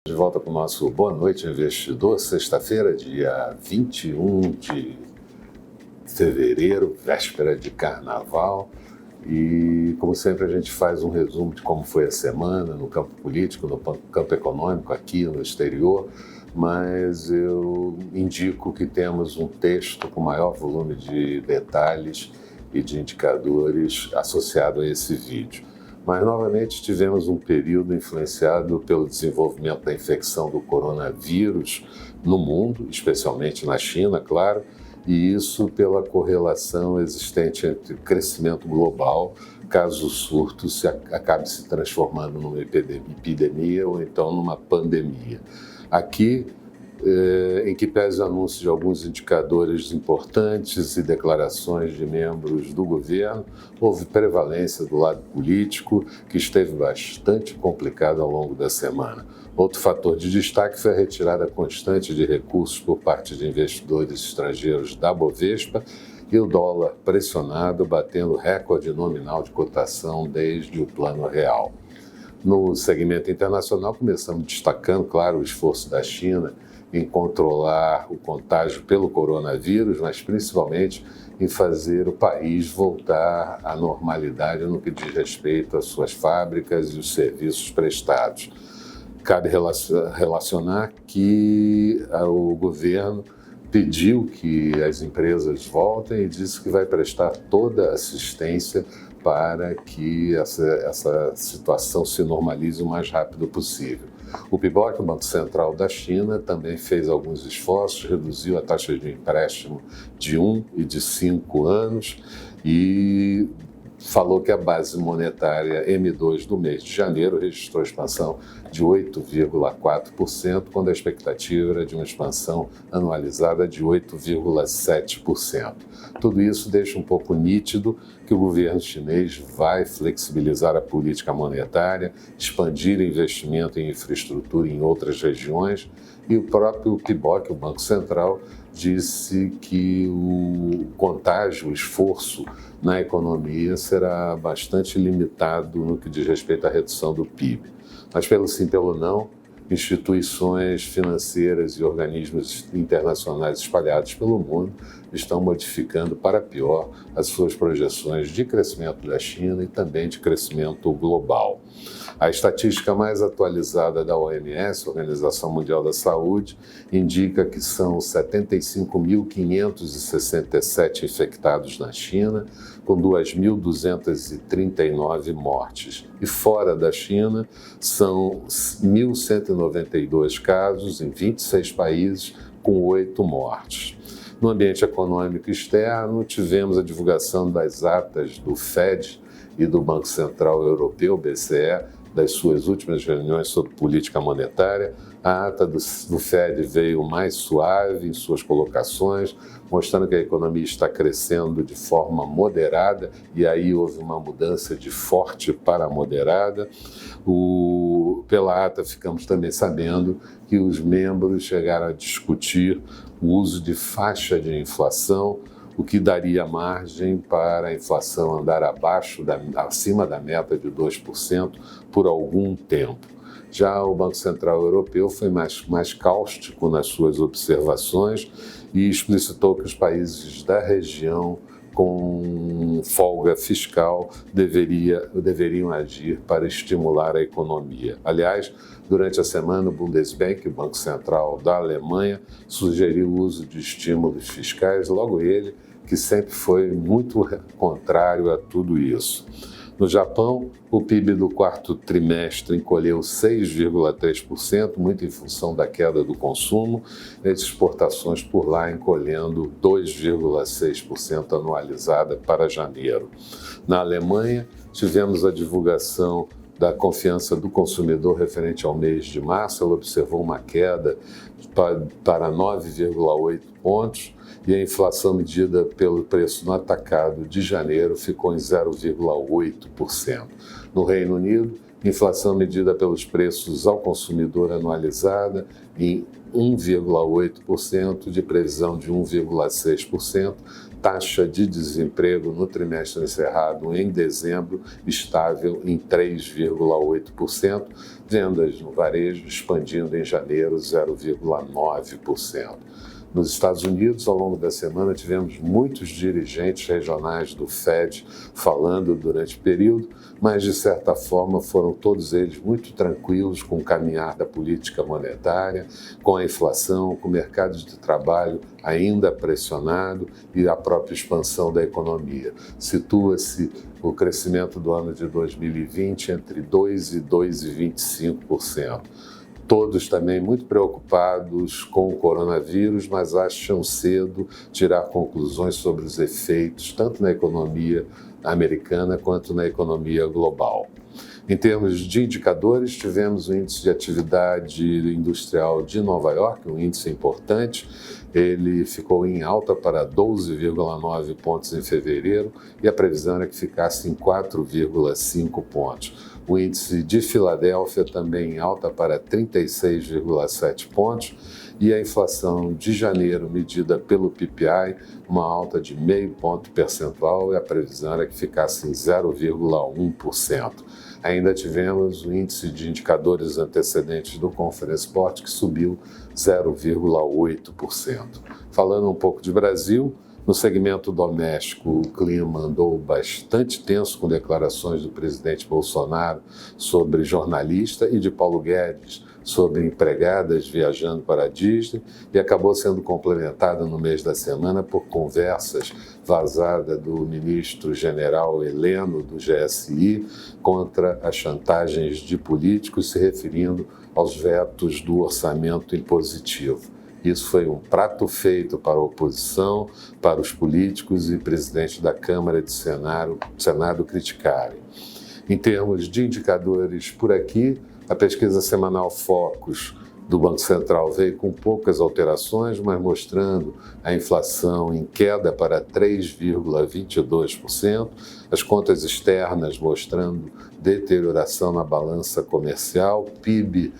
De volta para o nosso Boa Noite Investidor, sexta-feira, dia 21 de fevereiro, véspera de carnaval. E, como sempre, a gente faz um resumo de como foi a semana no campo político, no campo econômico, aqui no exterior, mas eu indico que temos um texto com maior volume de detalhes e de indicadores associado a esse vídeo. Mas, novamente, tivemos um período influenciado pelo desenvolvimento da infecção do coronavírus no mundo, especialmente na China, claro, e isso pela correlação existente entre o crescimento global, caso o surto acabe se transformando numa epidemia ou então numa pandemia. Aqui, em que pese o anúncio de alguns indicadores importantes e declarações de membros do governo, houve prevalência do lado político, que esteve bastante complicado ao longo da semana. Outro fator de destaque foi a retirada constante de recursos por parte de investidores estrangeiros da Bovespa e o dólar pressionado, batendo recorde nominal de cotação desde o Plano Real. No segmento internacional, começamos destacando, claro, o esforço da China em controlar o contágio pelo coronavírus, mas principalmente em fazer o país voltar à normalidade no que diz respeito às suas fábricas e os serviços prestados. Cabe relacionar que o governo pediu que as empresas voltem e disse que vai prestar toda a assistência para que essa situação se normalize o mais rápido possível. O PBOC, o Banco Central da China, também fez alguns esforços, reduziu a taxa de empréstimo de 1 e de 5 anos e falou que a base monetária M2 do mês de janeiro registrou expansão de 8,4%, quando a expectativa era de uma expansão anualizada de 8,7%. Tudo isso deixa um pouco nítido que o governo chinês vai flexibilizar a política monetária, expandir investimento em infraestrutura em outras regiões, e o próprio PBOC, o Banco Central, disse que o contágio, o esforço na economia será bastante limitado no que diz respeito à redução do PIB. Mas, pelo sim, pelo não, instituições financeiras e organismos internacionais espalhados pelo mundo estão modificando para pior as suas projeções de crescimento da China e também de crescimento global. A estatística mais atualizada da OMS, Organização Mundial da Saúde, indica que são 75.567 infectados na China, com 2.239 mortes. E fora da China, são 1.192 casos em 26 países, com 8 mortes. No ambiente econômico externo, tivemos a divulgação das atas do FED e do Banco Central Europeu, BCE, das suas últimas reuniões sobre política monetária. A ata do FED veio mais suave em suas colocações, mostrando que a economia está crescendo de forma moderada, e aí houve uma mudança de forte para moderada. Pela ata, ficamos também sabendo que os membros chegaram a discutir o uso de faixa de inflação, o que daria margem para a inflação andar acima da meta de 2% por algum tempo. Já o Banco Central Europeu foi mais cáustico nas suas observações e explicitou que os países da região com folga fiscal deveriam agir para estimular a economia. Aliás, durante a semana, o Bundesbank, o Banco Central da Alemanha, sugeriu o uso de estímulos fiscais, logo ele, que sempre foi muito contrário a tudo isso. No Japão, o PIB do quarto trimestre encolheu 6,3%, muito em função da queda do consumo, e as exportações por lá encolhendo 2,6% anualizada para janeiro. Na Alemanha, tivemos a divulgação da confiança do consumidor referente ao mês de março. Ela observou uma queda para 9,8 pontos, e a inflação medida pelo preço no atacado de janeiro ficou em 0,8%. No Reino Unido, inflação medida pelos preços ao consumidor anualizada em 1,8%, de previsão de 1,6%, taxa de desemprego no trimestre encerrado em dezembro estável em 3,8%, vendas no varejo expandindo em janeiro 0,9%. Nos Estados Unidos, ao longo da semana, tivemos muitos dirigentes regionais do Fed falando durante o período, mas, de certa forma, foram todos eles muito tranquilos com o caminhar da política monetária, com a inflação, com o mercado de trabalho ainda pressionado e a própria expansão da economia. Situa-se o crescimento do ano de 2020 entre 2% e 2,25%. Todos também muito preocupados com o coronavírus, mas acham cedo tirar conclusões sobre os efeitos, tanto na economia americana quanto na economia global. Em termos de indicadores, tivemos o índice de atividade industrial de Nova York, um índice importante. Ele ficou em alta para 12,9 pontos em fevereiro e a previsão é que ficasse em 4,5 pontos. O índice de Filadélfia também em alta para 36,7 pontos e a inflação de janeiro, medida pelo PPI, uma alta de meio ponto percentual e a previsão é que ficasse em 0,1%. Ainda tivemos o índice de indicadores antecedentes do Conference Board, que subiu 0,8%. Falando um pouco de Brasil, no segmento doméstico, o clima andou bastante tenso com declarações do presidente Bolsonaro sobre jornalista e de Paulo Guedes sobre empregadas viajando para a Disney e acabou sendo complementada no mês da semana por conversas vazadas do ministro-general Heleno do GSI contra as chantagens de políticos se referindo aos vetos do orçamento impositivo. Isso foi um prato feito para a oposição, para os políticos e presidente da Câmara e do Senado criticarem. Em termos de indicadores por aqui, a pesquisa semanal Focus do Banco Central veio com poucas alterações, mas mostrando a inflação em queda para 3,22%, as contas externas mostrando deterioração na balança comercial, PIB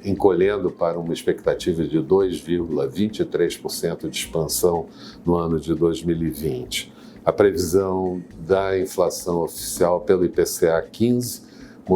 encolhendo para uma expectativa de 2,23% de expansão no ano de 2020. A previsão da inflação oficial pelo IPCA 15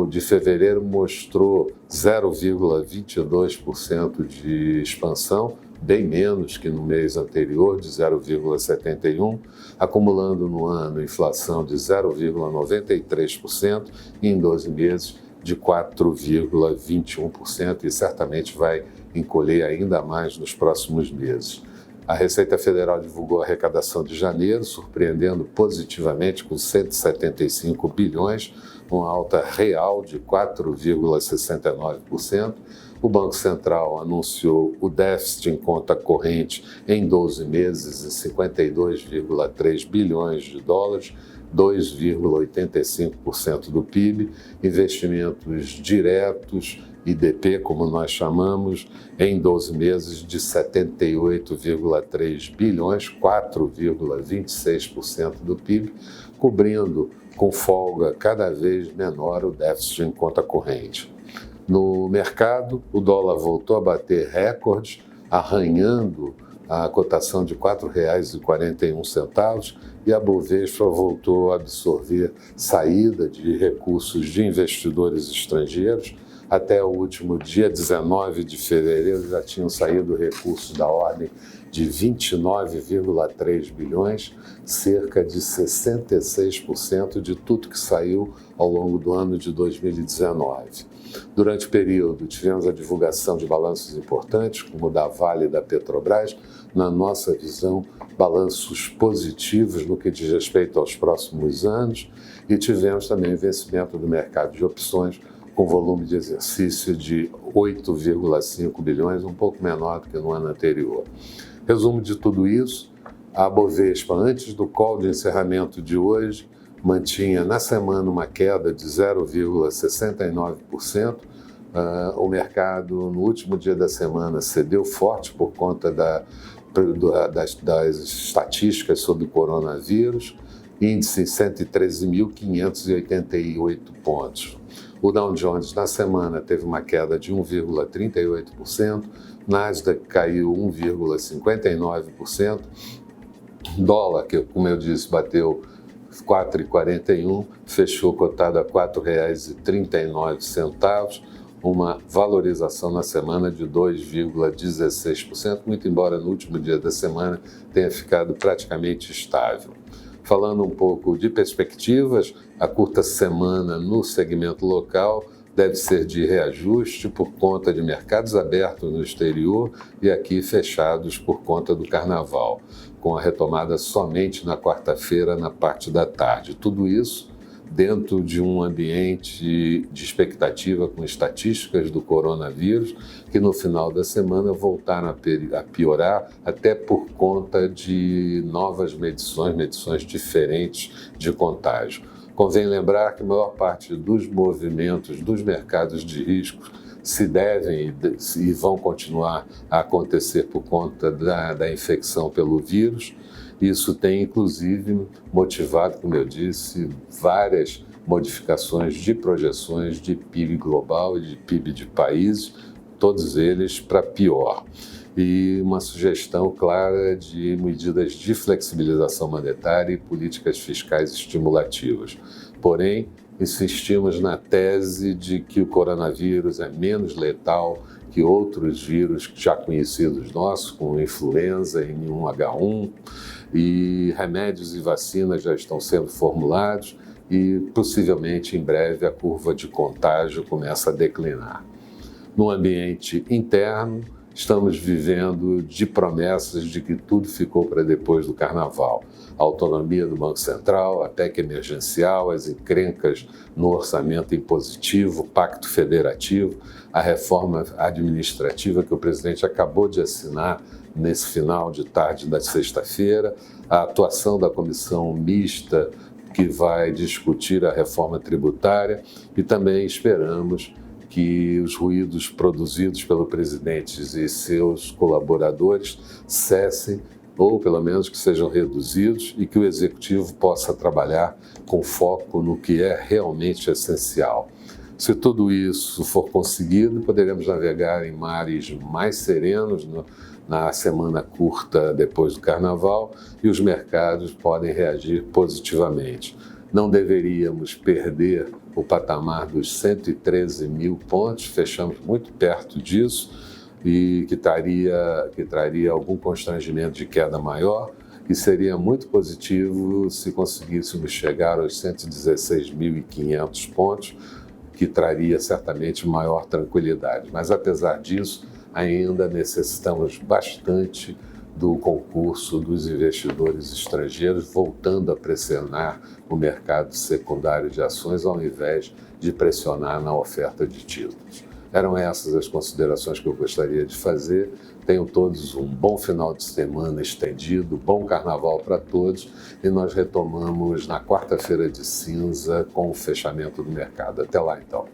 de fevereiro mostrou 0,22% de expansão, bem menos que no mês anterior, de 0,71%, acumulando no ano inflação de 0,93% e em 12 meses de 4,21% e certamente vai encolher ainda mais nos próximos meses. A Receita Federal divulgou a arrecadação de janeiro, surpreendendo positivamente com 175 bilhões, uma alta real de 4,69%. O Banco Central anunciou o déficit em conta corrente em 12 meses em 52,3 bilhões de dólares, 2,85% do PIB, investimentos diretos, IDP, como nós chamamos, em 12 meses de 78,3 bilhões, 4,26% do PIB, cobrindo com folga cada vez menor o déficit em conta corrente. No mercado, o dólar voltou a bater recordes, arranhando a cotação de R$ 4,41 e a Bovespa voltou a absorver saída de recursos de investidores estrangeiros. Até o último dia 19 de fevereiro já tinham saído recursos da ordem de 29,3 bilhões, cerca de 66% de tudo que saiu ao longo do ano de 2019. Durante o período, tivemos a divulgação de balanços importantes, como o da Vale e da Petrobras, na nossa visão, balanços positivos no que diz respeito aos próximos anos, e tivemos também o vencimento do mercado de opções, com volume de exercício de 8,5 bilhões, um pouco menor do que no ano anterior. Resumo de tudo isso, a Bovespa, antes do call de encerramento de hoje, mantinha na semana uma queda de 0,69%. O mercado, no último dia da semana, cedeu forte por conta das estatísticas sobre o coronavírus. índice 113.588 pontos. O Dow Jones na semana teve uma queda de 1,38%, Nasdaq caiu 1,59%, dólar, que como eu disse, bateu 4,41, fechou cotado a R$ 4,39, uma valorização na semana de 2,16%, muito embora no último dia da semana tenha ficado praticamente estável. Falando um pouco de perspectivas, a curta semana no segmento local deve ser de reajuste por conta de mercados abertos no exterior e aqui fechados por conta do carnaval, com a retomada somente na quarta-feira, na parte da tarde. Tudo isso dentro de um ambiente de expectativa com estatísticas do coronavírus, que no final da semana voltaram a piorar, até por conta de novas medições diferentes de contágio. Convém lembrar que a maior parte dos movimentos dos mercados de riscos se devem e vão continuar a acontecer por conta da infecção pelo vírus. Isso tem, inclusive, motivado, como eu disse, várias modificações de projeções de PIB global e de PIB de países, todos eles para pior. E uma sugestão clara de medidas de flexibilização monetária e políticas fiscais estimulativas. Porém, insistimos na tese de que o coronavírus é menos letal que outros vírus já conhecidos nossos, como influenza e H1N1, e remédios e vacinas já estão sendo formulados e possivelmente em breve a curva de contágio começa a declinar. No ambiente interno, estamos vivendo de promessas de que tudo ficou para depois do carnaval. A autonomia do Banco Central, a PEC emergencial, as encrencas no orçamento impositivo, o pacto federativo, a reforma administrativa que o presidente acabou de assinar nesse final de tarde da sexta-feira, a atuação da comissão mista que vai discutir a reforma tributária e também esperamos que os ruídos produzidos pelo presidente e seus colaboradores cessem ou pelo menos que sejam reduzidos e que o executivo possa trabalhar com foco no que é realmente essencial. Se tudo isso for conseguido, poderemos navegar em mares mais serenos na semana curta depois do carnaval e os mercados podem reagir positivamente. Não deveríamos perder o patamar dos 113 mil pontos, fechamos muito perto disso e que traria algum constrangimento de queda maior e seria muito positivo se conseguíssemos chegar aos 116.500 pontos, que traria certamente maior tranquilidade. Mas, apesar disso, ainda necessitamos bastante do concurso dos investidores estrangeiros, voltando a pressionar o mercado secundário de ações, ao invés de pressionar na oferta de títulos. Eram essas as considerações que eu gostaria de fazer. Tenham todos um bom final de semana estendido, bom carnaval para todos e nós retomamos na quarta-feira de cinza com o fechamento do mercado. Até lá, então.